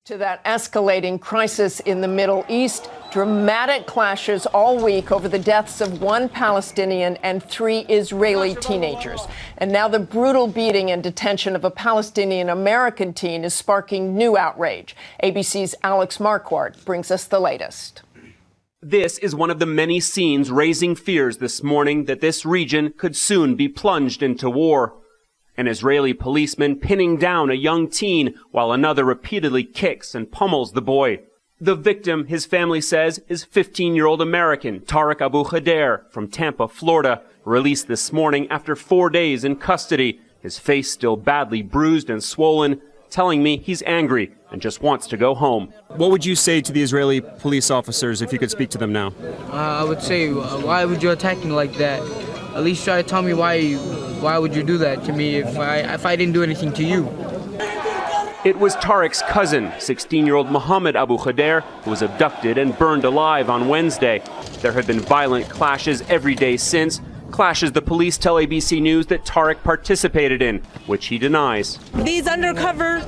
To that escalating crisis in the Middle East, dramatic clashes all week over the deaths of one Palestinian and 3 Israeli teenagers. And now the brutal beating and detention of a Palestinian-American teen is sparking new outrage. ABC's Alex Marquardt brings us the latest. This is one of the many scenes raising fears this morning that this region could soon be plunged into war. An Israeli policeman pinning down a young teen while another repeatedly kicks and pummels the boy. The victim, his family says, is 15-year-old American Tariq Abu Khader from Tampa, Florida, released this morning after 4 days in custody, his face still badly bruised and swollen, telling me he's angry and just wants to go home. What would you say to the Israeli police officers if you could speak to them now? I would say, why would you attack me like that? At least try to tell me why would you do that to me if I didn't do anything to you? It was Tariq's cousin, 16-year-old Mohammed Abu Khader, who was abducted and burned alive on Wednesday. There have been violent clashes every day since, clashes the police tell ABC News that Tariq participated in, which he denies. These undercover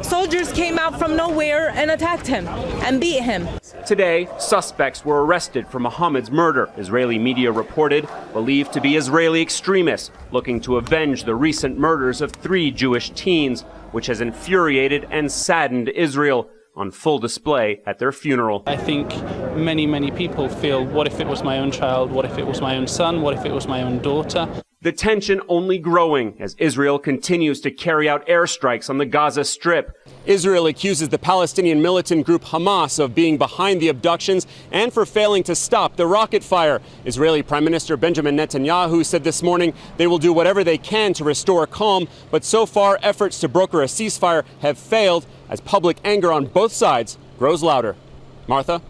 soldiers came out from nowhere and attacked him and beat him. Today, suspects were arrested for Mohammed's murder, Israeli media reported, believed to be Israeli extremists looking to avenge the recent murders of 3 Jewish teens, which has infuriated and saddened Israel, on full display at their funeral. I think many people feel, what if it was my own child? What if it was my own son? What if it was my own daughter? The tension only growing as Israel continues to carry out airstrikes on the Gaza Strip. Israel accuses the Palestinian militant group Hamas of being behind the abductions and for failing to stop the rocket fire. Israeli Prime Minister Benjamin Netanyahu said this morning they will do whatever they can to restore calm, but so far efforts to broker a ceasefire have failed as public anger on both sides grows louder. Martha?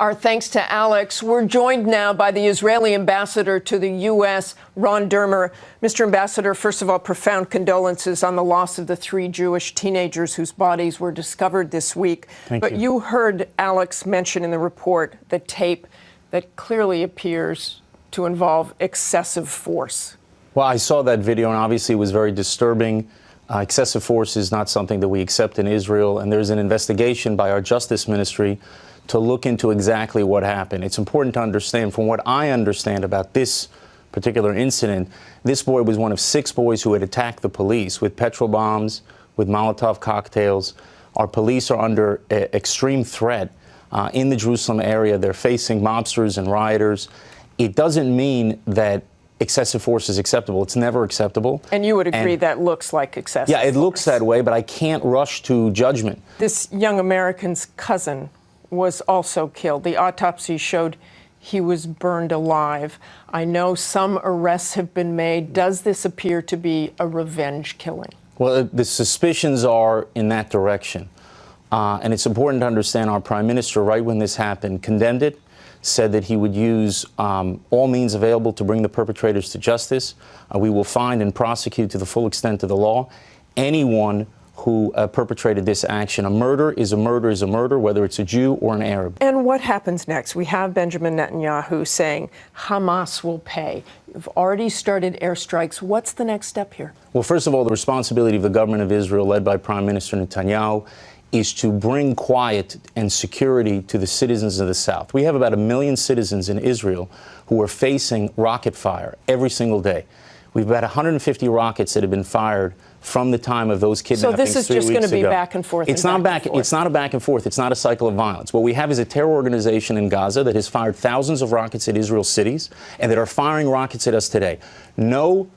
Our thanks to Alex. We're joined now by the Israeli ambassador to the U.S., Ron Dermer. Mr. Ambassador, first of all, profound condolences on the loss of the 3 Jewish teenagers whose bodies were discovered this week. But you heard Alex mention in the report the tape that clearly appears to involve excessive force. Well, I saw that video, and obviously it was very disturbing. Excessive force is not something that we accept in Israel, and there's an investigation by our Justice Ministry to look into exactly what happened. It's important to understand, from what I understand about this particular incident, this boy was one of 6 boys who had attacked the police with petrol bombs, with Molotov cocktails. Our police are under extreme threat in the Jerusalem area. They're facing mobsters and rioters. It doesn't mean that excessive force is acceptable. It's never acceptable. And you would agree that looks like excessive force? Yeah, it looks that way, but I can't rush to judgment. This young American's cousin was also killed. The autopsy showed he was burned alive. I know some arrests have been made. Does this appear to be a revenge killing? Well, the suspicions are in that direction. And it's important to understand our Prime Minister, right when this happened, condemned it, said that he would use all means available to bring the perpetrators to justice. We will find and prosecute to the full extent of the law anyone who perpetrated this action. A murder is a murder is a murder, whether it's a Jew or an Arab. And what happens next? We have Benjamin Netanyahu saying Hamas will pay. You've already started airstrikes. What's the next step here? Well, first of all, the responsibility of the government of Israel, led by Prime Minister Netanyahu, is to bring quiet and security to the citizens of the South. We have about 1 million citizens in Israel who are facing rocket fire every single day. We've about 150 rockets that have been fired from the time of those kidnappings 3 weeks ago. So this is just going to be back and forth? It's not It's not a back and forth. It's not a cycle of violence. What we have is a terror organization in Gaza that has fired thousands of rockets at Israel's cities and that are firing rockets at us today. No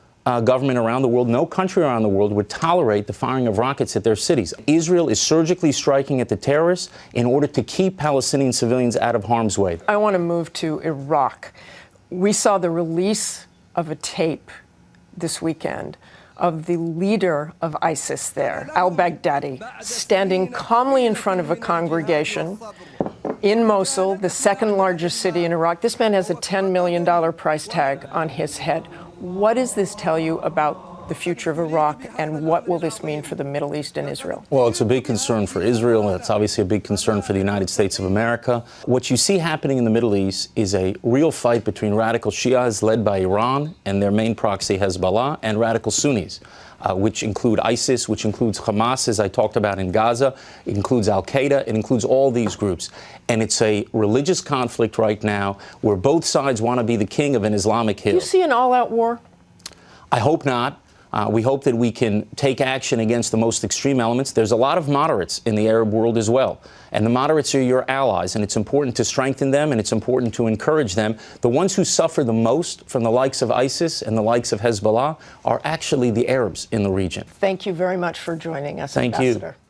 government around the world, no country around the world would tolerate the firing of rockets at their cities. Israel is surgically striking at the terrorists in order to keep Palestinian civilians out of harm's way. I want to move to Iraq. We saw the release of a tape this weekend of the leader of ISIS there, al-Baghdadi, standing calmly in front of a congregation in Mosul, the 2nd largest city in Iraq. This man has a $10 million price tag on his head. What does this tell you about the future of Iraq, and what will this mean for the Middle East and Israel? Well, it's a big concern for Israel. It's obviously a big concern for the United States of America. What you see happening in the Middle East is a real fight between radical Shias led by Iran and their main proxy Hezbollah and radical Sunnis. which include ISIS, which includes Hamas, as I talked about in Gaza. It includes Al-Qaeda. It includes all these groups. And it's a religious conflict right now where both sides want to be the king of an Islamic hill. Do you see an all-out war? I hope not. We hope that we can take action against the most extreme elements. There's a lot of moderates in the Arab world as well. And the moderates are your allies, and it's important to strengthen them, and it's important to encourage them. The ones who suffer the most from the likes of ISIS and the likes of Hezbollah are actually the Arabs in the region. Thank you very much for joining us, Thank Ambassador. you.